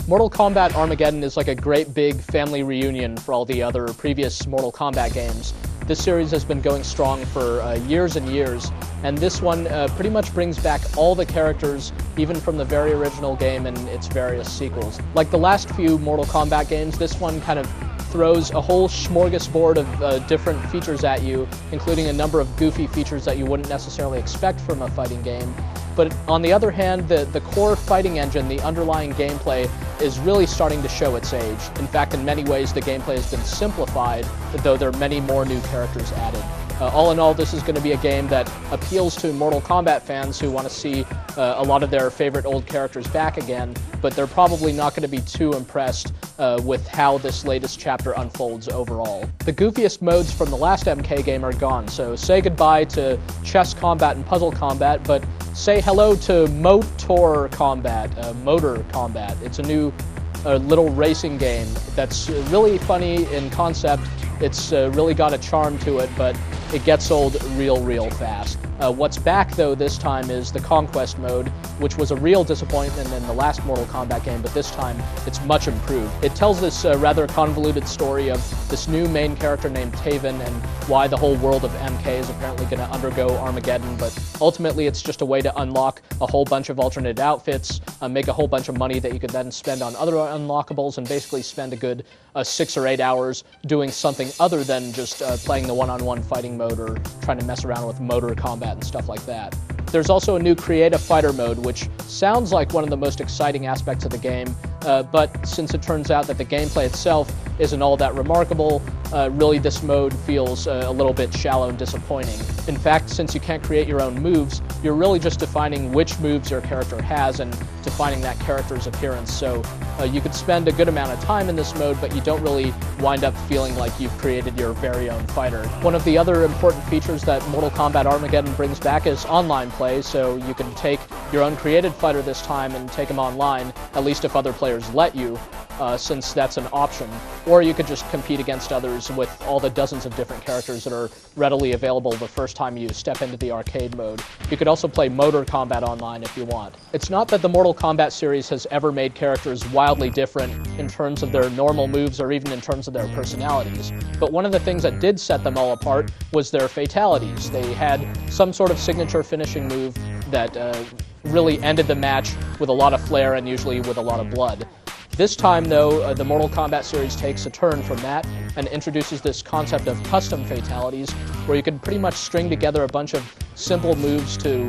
Mortal Kombat Armageddon is like a great big family reunion for all the other previous Mortal Kombat games. This series has been going strong for years and years, and this one pretty much brings back all the characters, even from the very original game and its various sequels. Like the last few Mortal Kombat games, this one kind of throws a whole smorgasbord of different features at you, including a number of goofy features that you wouldn't necessarily expect from a fighting game. But on the other hand, the core fighting engine, the underlying gameplay, is really starting to show its age. In fact, in many ways, the gameplay has been simplified, though there are many more new characters added. All in all, this is going to be a game that appeals to Mortal Kombat fans who want to see a lot of their favorite old characters back again, but they're probably not going to be too impressed with how this latest chapter unfolds overall. The goofiest modes from the last MK game are gone, so say goodbye to chess combat and puzzle combat, but say hello to Motor Combat. It's a new little racing game that's really funny in concept. It's really got a charm to it, but it gets old real fast. What's back, though, this time is the Conquest mode, which was a real disappointment in the last Mortal Kombat game, but this time it's much improved. It tells this rather convoluted story of this new main character named Taven and why the whole world of MK is apparently going to undergo Armageddon, but ultimately it's just a way to unlock a whole bunch of alternate outfits, make a whole bunch of money that you could then spend on other unlockables, and basically spend a good 6 or 8 hours doing something other than just playing the one-on-one fighting mode or trying to mess around with motor combat and stuff like that. There's also a new creative fighter mode, which sounds like one of the most exciting aspects of the game, but since it turns out that the gameplay itself isn't all that remarkable, really this mode feels a little bit shallow and disappointing. In fact, since you can't create your own moves, you're really just defining which moves your character has and defining that character's appearance, so you could spend a good amount of time in this mode, but you don't really wind up feeling like you've created your very own fighter. One of the other important features that Mortal Kombat Armageddon brings back is online play, so you can take your own created fighter this time and take him online, at least if other players let you, since that's an option. Or you could just compete against others with all the dozens of different characters that are readily available the first time you step into the arcade mode. You could also play Motor Combat online if you want. It's not that the Mortal Kombat series has ever made characters wildly different in terms of their normal moves or even in terms of their personalities, but one of the things that did set them all apart was their fatalities. They had some sort of signature finishing move that really ended the match with a lot of flair and usually with a lot of blood. This time, though, the Mortal Kombat series takes a turn from that and introduces this concept of custom fatalities, where you can pretty much string together a bunch of simple moves to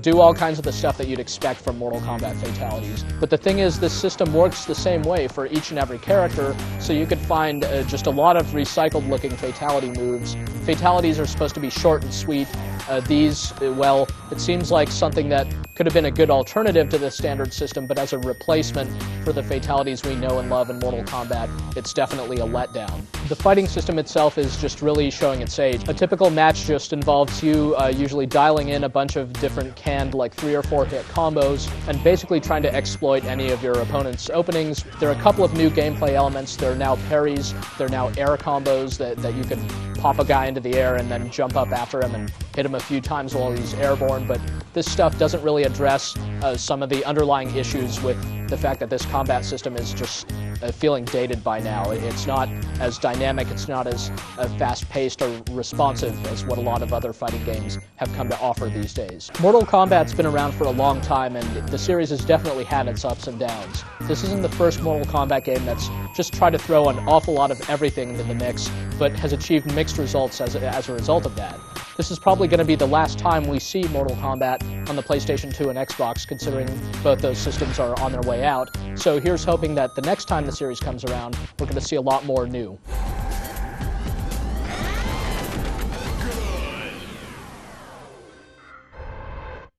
do all kinds of the stuff that you'd expect from Mortal Kombat fatalities. But the thing is, this system works the same way for each and every character, so you could find just a lot of recycled-looking fatality moves. Fatalities are supposed to be short and sweet. Well, it seems like something that could have been a good alternative to the standard system, but as a replacement for the fatalities we know and love in Mortal Kombat, it's definitely a letdown. The fighting system itself is just really showing its age. A typical match just involves you usually dialing in a bunch of different canned, like 3 or 4 hit combos, and basically trying to exploit any of your opponent's openings. There are a couple of new gameplay elements. There are now parries, there are now air combos that you can pop a guy into the air and then jump up after him and hit him a few times while he's airborne, but this stuff doesn't really address some of the underlying issues with the fact that this combat system is just feeling dated by now. It's not as dynamic, it's not as fast-paced or responsive as what a lot of other fighting games have come to offer these days. Mortal Kombat's been around for a long time, and the series has definitely had its ups and downs. This isn't the first Mortal Kombat game that's just tried to throw an awful lot of everything into the mix, but has achieved mixed results as a result of that. This is probably going to be the last time we see Mortal Kombat on the PlayStation 2 and Xbox, considering both those systems are on their way out. So here's hoping that the next time the series comes around, we're going to see a lot more new.